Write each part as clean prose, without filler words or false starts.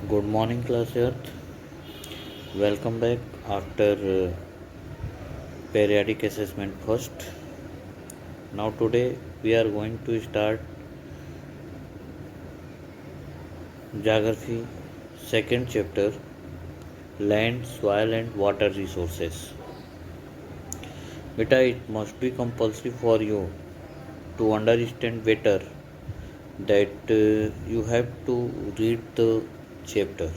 Good morning, class Earth. Welcome back after periodic assessment first. Now, today we are going to start Geography second chapter, Land, Soil, and Water Resources. Beta, it must be compulsory for you to understand better that you have to read the chapter.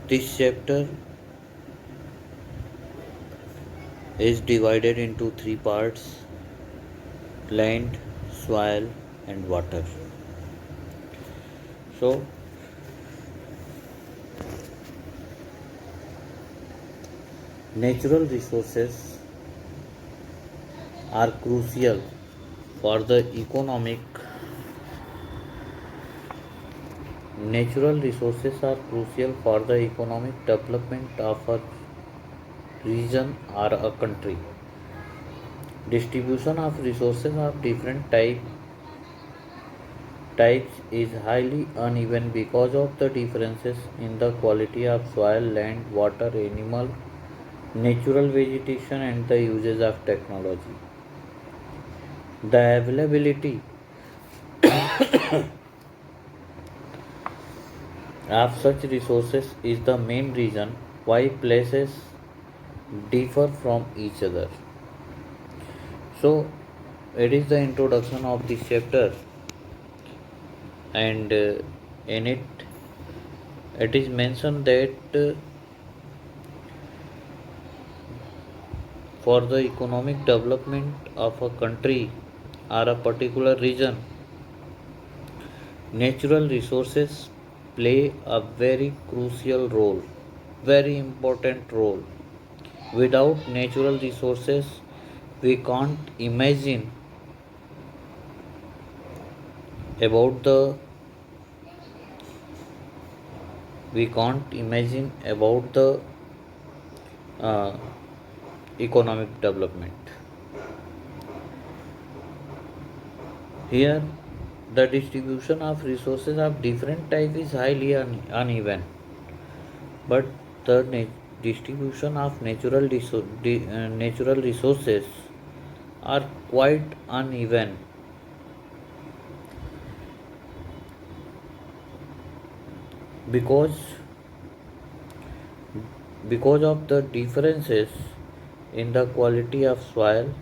This chapter is divided into three parts: land, soil, and water. So, natural resources are crucial for the economic natural resources are crucial for the economic development of a region or a country. Distribution of resources of different types is highly uneven because of the differences in the quality of soil, land, water, animal, natural vegetation, and the uses of technology. The availability of such resources is the main reason why places differ from each other. So, it is the introduction of this chapter, and in it is mentioned that for the economic development of a country or a particular region, natural resources play a very crucial role, very important role. Without natural resources, we can't imagine about the the uh, economic development. Here, the distribution of resources of different type is highly uneven, but the distribution of natural resources are quite uneven because of the differences in the quality of soil,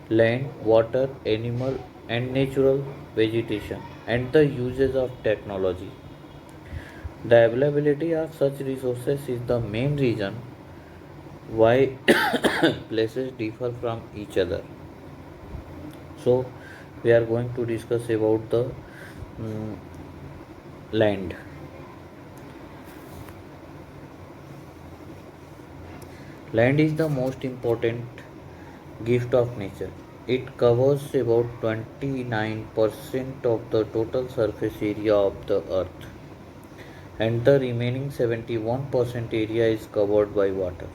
land, water, animal, and natural vegetation, and the uses of technology. The availability of such resources is the main reason why places differ from each other. So, we are going to discuss about the mm, land. Land is the most important gift of nature. It covers about 29% of the total surface area of the earth, and the remaining 71% area is covered by water.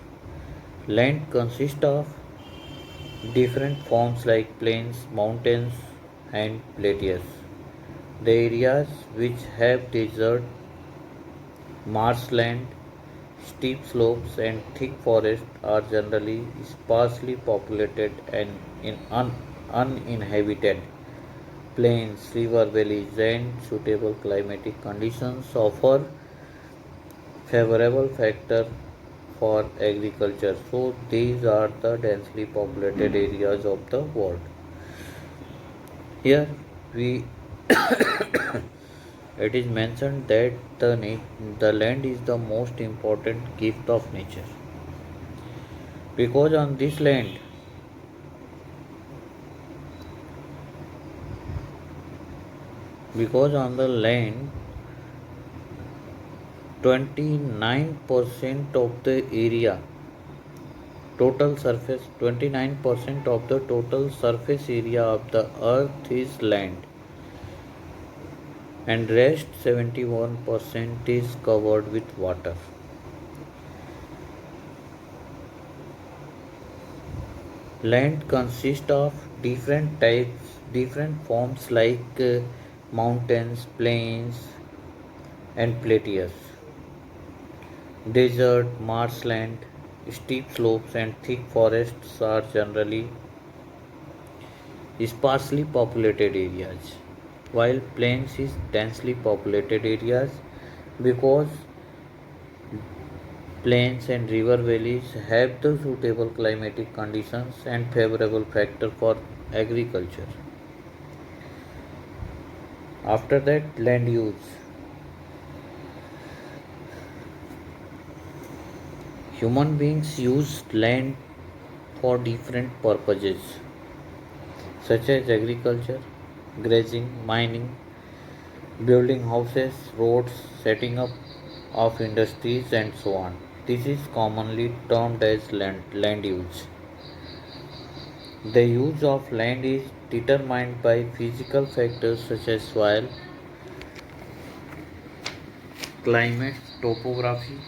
Land consists of different forms like plains, mountains, and plateaus. The areas which have desert, marshland, steep slopes, and thick forests are generally sparsely populated and uninhabited. Plains, river valleys, and suitable climatic conditions offer favorable factor for agriculture. So these are the densely populated areas of the world. Here we it is mentioned that the land is the most important gift of nature because on this land because on the land 29% of the area total surface 29% of the total surface area of the earth is land, and rest 71% is covered with water. Land consists of different types, different forms like mountains, plains, and plateaus, desert, marshland, steep slopes, and thick forests are generally sparsely populated areas, while plains is densely populated areas because plains and river valleys have the suitable climatic conditions and favorable factor for agriculture. After that, land use. Human beings use land for different purposes such as agriculture, grazing, mining, building houses, roads, setting up of industries, and so on. This is commonly termed as land use. The use of land is determined by physical factors such as soil, climate, topography,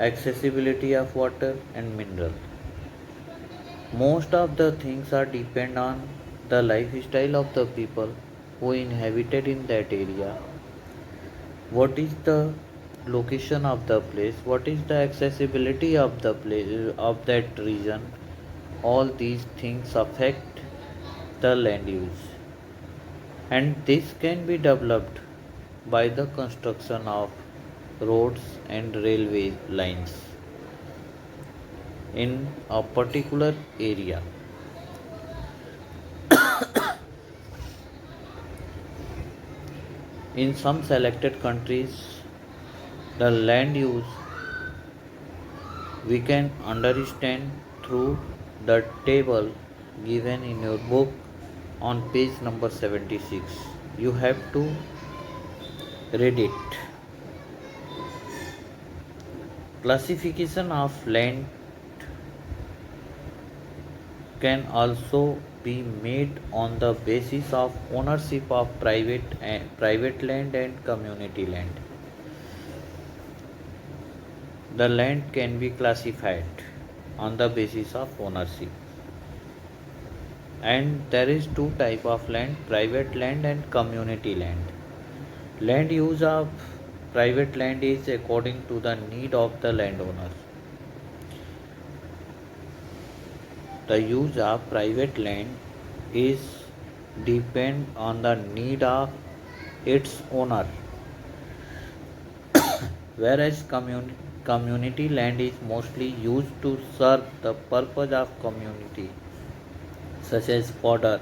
accessibility of water, and mineral. Most of the things are depend on the lifestyle of the people who inhabited in that area. What is the location of the place? What is the accessibility of the place of that region? All these things affect the land use, and this can be developed by the construction of roads and railway lines in a particular area. In some selected countries, the land use we can understand through the table given in your book on page number 76. You have to read it. Classification of land can also be made on the basis of ownership of private land and community land. The land can be classified on the basis of ownership. And there is two type of land, private land and community land. Land use of private land is according to the need of the landowner. The use of private land is depend on the need of its owner, whereas community land is mostly used to serve the purpose of community, such as fodder,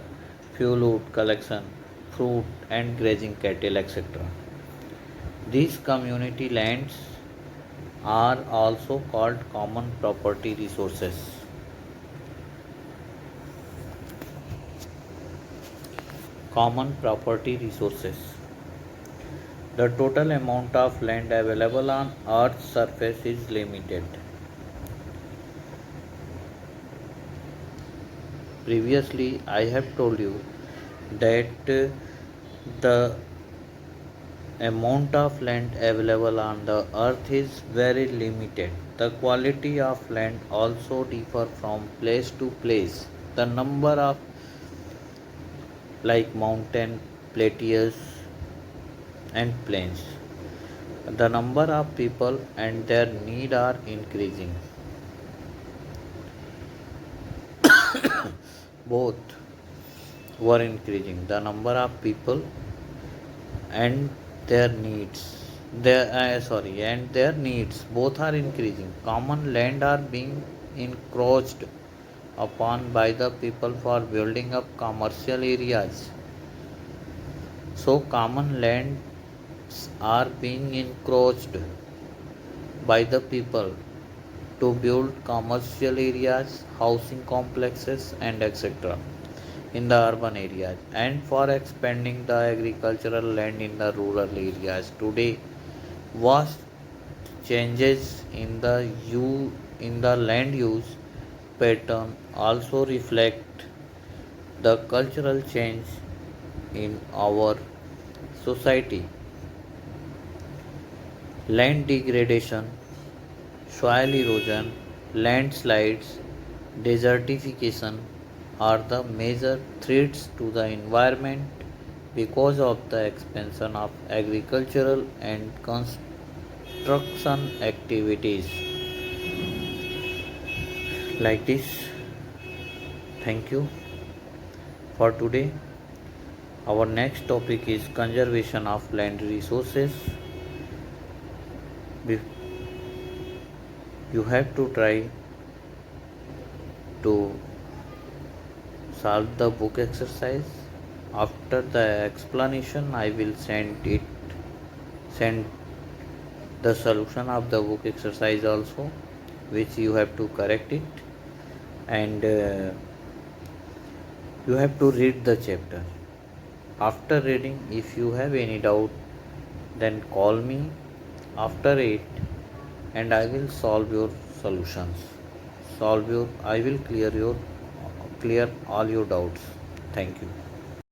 fuel wood collection, fruit and grazing cattle, etc. These community lands are also called common property resources. Common property resources. The total amount of land available on Earth's surface is limited. Previously, I have told you that the amount of land available on the earth is very limited. The quality of land also differ from place to place. The number of like mountain, plateaus and plains. The number of people and their need are increasing. Both were increasing. The number of people and their needs and their needs both are increasing. Common land are being encroached upon by the people for building up commercial areas. So common lands are being encroached by the people to build commercial areas, housing complexes, and etc. in the urban areas, and for expanding the agricultural land in the rural areas. Today, vast changes in the land use pattern also reflect the cultural change in our society. Land degradation, soil erosion, landslides, desertification are the major threats to the environment because of the expansion of agricultural and construction activities. Like this, thank you for today. Our next topic is conservation of land resources. You have to try to solve the book exercise. After the explanation, I will send the solution of the book exercise also, which you have to correct it, and you have to read the chapter. After reading, if you have any doubt, then call me after it, and I will solve your solutions. I will clear all your doubts. Thank you.